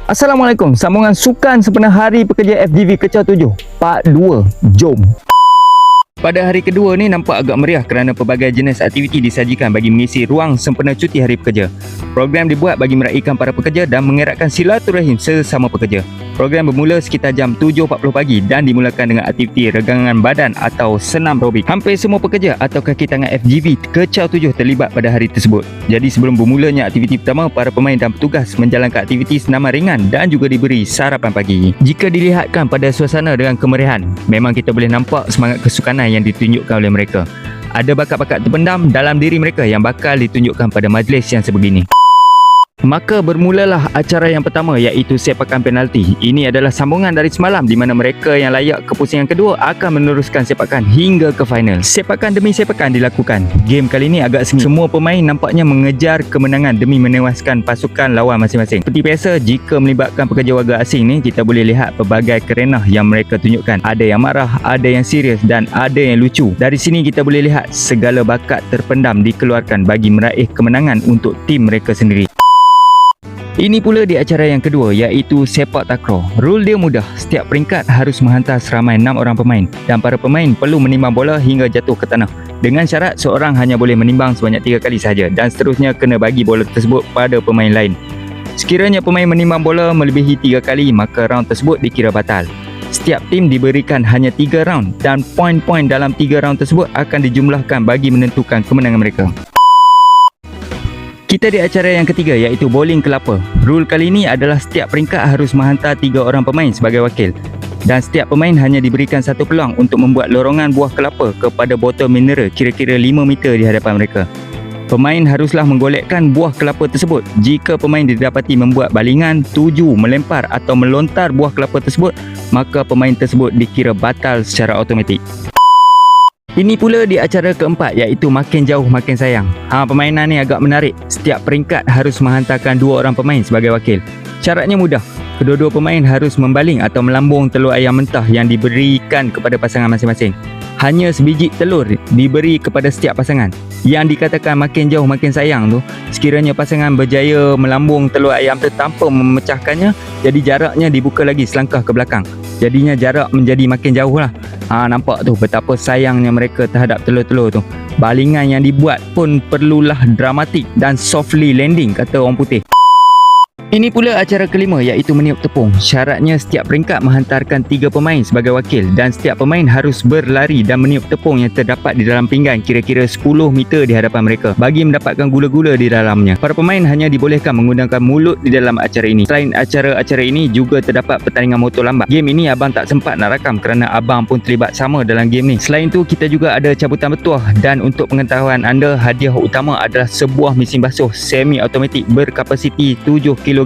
Assalamualaikum, sambungan sukan sempena Hari Pekerja FGV Kecil 7 Part 2, jom. Pada hari kedua ni nampak agak meriah kerana pelbagai jenis aktiviti disajikan bagi mengisi ruang sempena cuti Hari Pekerja. Program dibuat bagi meraihkan para pekerja dan mengeratkan silaturahim sesama pekerja. Program bermula sekitar jam 7.40 pagi dan dimulakan dengan aktiviti regangan badan atau senam aerobik. Hampir semua pekerja atau kaki tangan FGV Kecil 7 terlibat pada hari tersebut. Jadi sebelum bermulanya aktiviti pertama, para pemain dan petugas menjalankan aktiviti senaman ringan dan juga diberi sarapan pagi. Jika dilihatkan pada suasana dengan kemeriahan, memang kita boleh nampak semangat kesukanan yang ditunjukkan oleh mereka. Ada bakat-bakat terpendam dalam diri mereka yang bakal ditunjukkan pada majlis yang sebegini. Maka bermulalah acara yang pertama, iaitu sepakan penalti. Ini adalah sambungan dari semalam di mana mereka yang layak ke pusingan kedua akan meneruskan sepakan hingga ke final. Sepakan demi sepakan dilakukan. Game kali ini agak sengit. Semua pemain nampaknya mengejar kemenangan demi menewaskan pasukan lawan masing-masing. Seperti biasa, jika melibatkan pekerja warga asing ni, kita boleh lihat pelbagai kerenah yang mereka tunjukkan. Ada yang marah, ada yang serius dan ada yang lucu. Dari sini kita boleh lihat segala bakat terpendam dikeluarkan bagi meraih kemenangan untuk tim mereka sendiri. Ini pula di acara yang kedua, iaitu sepak takraw. Rule dia mudah, setiap peringkat harus menghantar seramai 6 orang pemain dan para pemain perlu menimbang bola hingga jatuh ke tanah. Dengan syarat seorang hanya boleh menimbang sebanyak 3 kali sahaja dan seterusnya kena bagi bola tersebut pada pemain lain. Sekiranya pemain menimbang bola melebihi 3 kali, maka round tersebut dikira batal. Setiap tim diberikan hanya 3 round dan poin-poin dalam 3 round tersebut akan dijumlahkan bagi menentukan kemenangan mereka. Kita di acara yang ketiga, iaitu bowling kelapa. Rule kali ini adalah setiap peringkat harus menghantar 3 orang pemain sebagai wakil dan setiap pemain hanya diberikan satu peluang untuk membuat lorongan buah kelapa kepada botol mineral kira-kira 5 meter di hadapan mereka. Pemain haruslah menggolekkan buah kelapa tersebut. Jika pemain didapati membuat balingan, tuju, melempar atau melontar buah kelapa tersebut, maka pemain tersebut dikira batal secara automatik. Ini pula di acara keempat, iaitu makin jauh makin sayang. Permainan ni agak menarik. Setiap peringkat harus menghantarkan 2 orang pemain sebagai wakil. Syaratnya mudah. Kedua-dua pemain harus membaling atau melambung telur ayam mentah yang diberikan kepada pasangan masing-masing. Hanya sebiji telur diberi kepada setiap pasangan. Yang dikatakan makin jauh makin sayang tu, sekiranya pasangan berjaya melambung telur ayam tu tanpa memecahkannya, jadi jaraknya dibuka lagi selangkah ke belakang. Jadinya jarak menjadi makin jauh lah. Nampak tu betapa sayangnya mereka terhadap telur-telur tu. Balingan yang dibuat pun perlulah dramatik dan softly landing, kata orang putih. Ini pula acara kelima, iaitu meniup tepung. Syaratnya setiap peringkat menghantarkan 3 pemain sebagai wakil dan setiap pemain harus berlari dan meniup tepung yang terdapat di dalam pinggan kira-kira 10 meter di hadapan mereka bagi mendapatkan gula-gula di dalamnya. Para pemain hanya dibolehkan menggunakan mulut di dalam acara ini. Selain acara-acara ini, juga terdapat pertandingan motor lambat. Game ini abang tak sempat nak rakam kerana abang pun terlibat sama dalam game ni. Selain tu, kita juga ada cabutan bertuah dan untuk pengetahuan anda, hadiah utama adalah sebuah mesin basuh semi automatik berkapasiti 7 kg.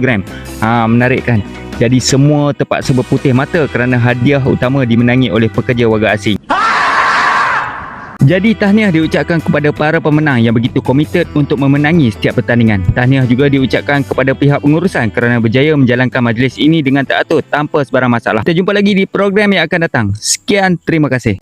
Menarik kan? Jadi semua terpaksa berputih mata kerana hadiah utama dimenangi oleh pekerja warga asing. Jadi tahniah diucapkan kepada para pemenang yang begitu komited untuk memenangi setiap pertandingan. Tahniah juga diucapkan kepada pihak pengurusan kerana berjaya menjalankan majlis ini dengan teratur tanpa sebarang masalah. Kita jumpa lagi di program yang akan datang. Sekian, terima kasih.